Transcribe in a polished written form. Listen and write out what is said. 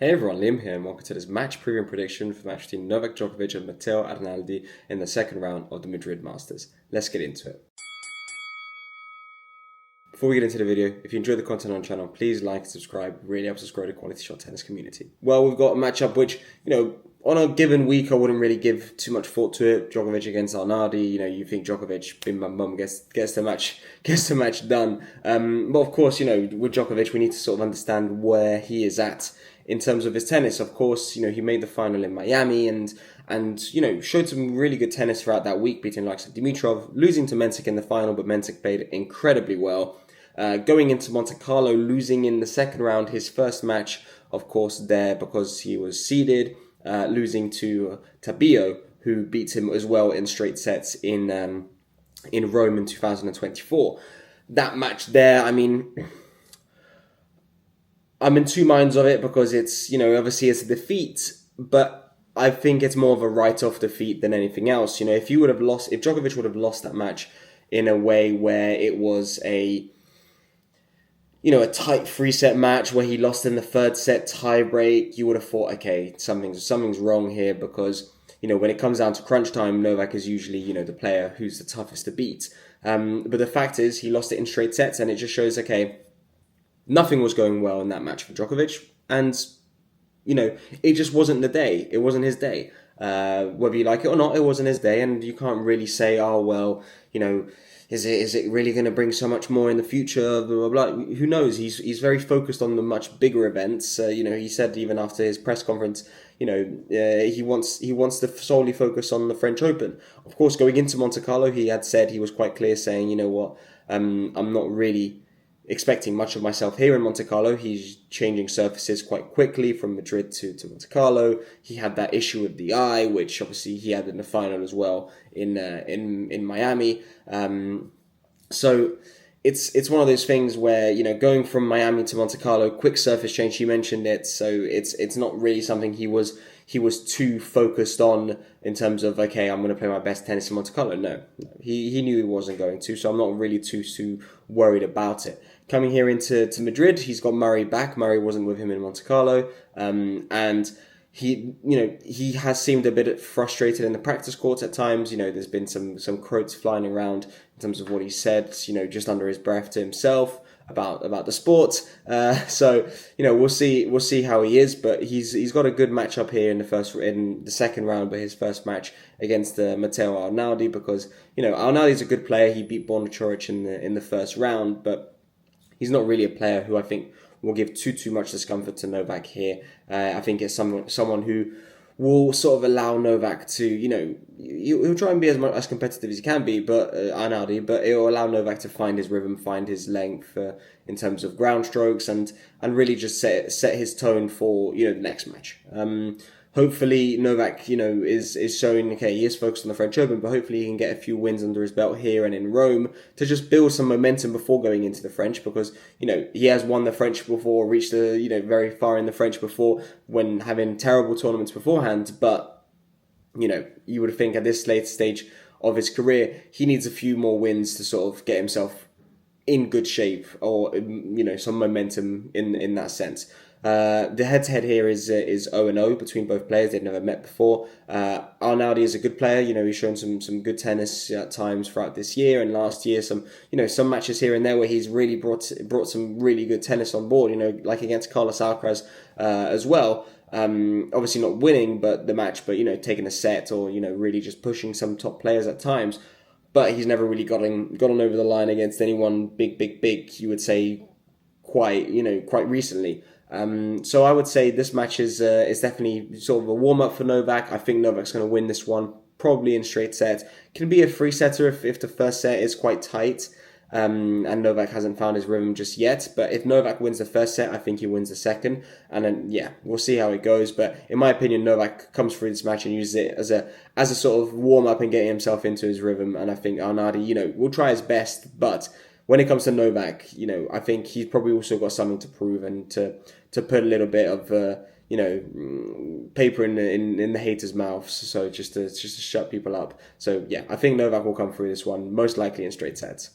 Hey everyone, Liam here, and welcome to this match preview and prediction for the match between Novak Djokovic and Matteo Arnaldi in the second round of the Madrid Masters. Let's get into it. Before we get into the video, if you enjoy the content on the channel, please like and subscribe. It really helps us grow the quality shot tennis community. Well, we've got a matchup which, on a given week, I wouldn't really give too much thought to it. Djokovic against Arnaldi. You think Djokovic, bim bam bum, gets the match done. But of course, with Djokovic, we need to sort of understand where he is at in terms of his tennis. Of course, he made the final in Miami and showed some really good tennis throughout that week, beating the likes of Dimitrov, losing to Mensik in the final, but Mensik played incredibly well. Going into Monte Carlo, losing in the second round, his first match, of course, there because he was seeded, losing to Tabio, who beat him as well in straight sets in Rome in 2024. That match there, I'm in two minds of it because it's, obviously it's a defeat, but I think it's more of a write-off defeat than anything else. If Djokovic would have lost that match in a way where it was a tight 3-set match where he lost in the third set tiebreak, you would have thought, okay, something's wrong here because, when it comes down to crunch time, Novak is usually, the player who's the toughest to beat. But the fact is, he lost it in straight sets, and it just shows, okay, nothing was going well in that match for Djokovic, and, it just wasn't the day. It wasn't his day. Whether you like it or not, it wasn't his day, and you can't really say, oh, well, is it really going to bring so much more in the future? Blah, blah, blah. Who knows? He's very focused on the much bigger events. He said even after his press conference, he wants to solely focus on the French Open. Of course, going into Monte Carlo, he had said, he was quite clear saying, I'm not really expecting much of myself here in Monte Carlo. He's changing surfaces quite quickly from Madrid to Monte Carlo. He had that issue with the eye, which obviously he had in the final as well in Miami. So it's one of those things where, going from Miami to Monte Carlo, quick surface change. He mentioned it, so it's not really something he was too focused on in terms of, okay, I'm going to play my best tennis in Monte Carlo. No, he knew he wasn't going to, so I'm not really too worried about it. Coming here into Madrid, he's got Murray back. Murray wasn't with him in Monte Carlo, and he has seemed a bit frustrated in the practice courts at times. There's been some quotes flying around in terms of what he said, just under his breath to himself about the sport. So we'll see how he is, but he's got a good matchup here in the second round, but his first match against Matteo Arnaldi, because Arnaldi's a good player. He beat Borna Coric in the first round, but he's not really a player who I think will give too much discomfort to Novak here. I think it's someone who will sort of allow Novak to, he'll try and be as competitive as he can be, but Arnaldi, but it will allow Novak to find his rhythm, find his length in terms of ground strokes, and really just set his tone for the next match. Hopefully Novak, is showing, okay, he is focused on the French Open, but hopefully he can get a few wins under his belt here and in Rome to just build some momentum before going into the French, because, he has won the French before, reached very far in the French before when having terrible tournaments beforehand, but, you would think at this late stage of his career, he needs a few more wins to sort of get himself in good shape, or, some momentum in that sense. The head-to-head here is 0-0 between both players. They've never met before. Arnaldi is a good player. He's shown some good tennis at times throughout this year and last year. Some matches here and there where he's really brought some really good tennis on board. Like against Carlos Alcaraz as well. Obviously not winning, but taking a set, or really just pushing some top players at times. But he's never really gotten over the line against anyone big. You would say quite recently. So I would say this match is definitely sort of a warm-up for Novak. I think Novak's going to win this one, probably in straight sets. Can be a 3-setter if the first set is quite tight, and Novak hasn't found his rhythm just yet. But if Novak wins the first set, I think he wins the second. And then, we'll see how it goes. But in my opinion, Novak comes through this match and uses it as a sort of warm-up and getting himself into his rhythm. And I think Arnaldi, will try his best, but when it comes to Novak, I think he's probably also got something to prove and to put a little bit of paper in the haters' mouths, so just to shut people up. So I think Novak will come through this one most likely in straight sets.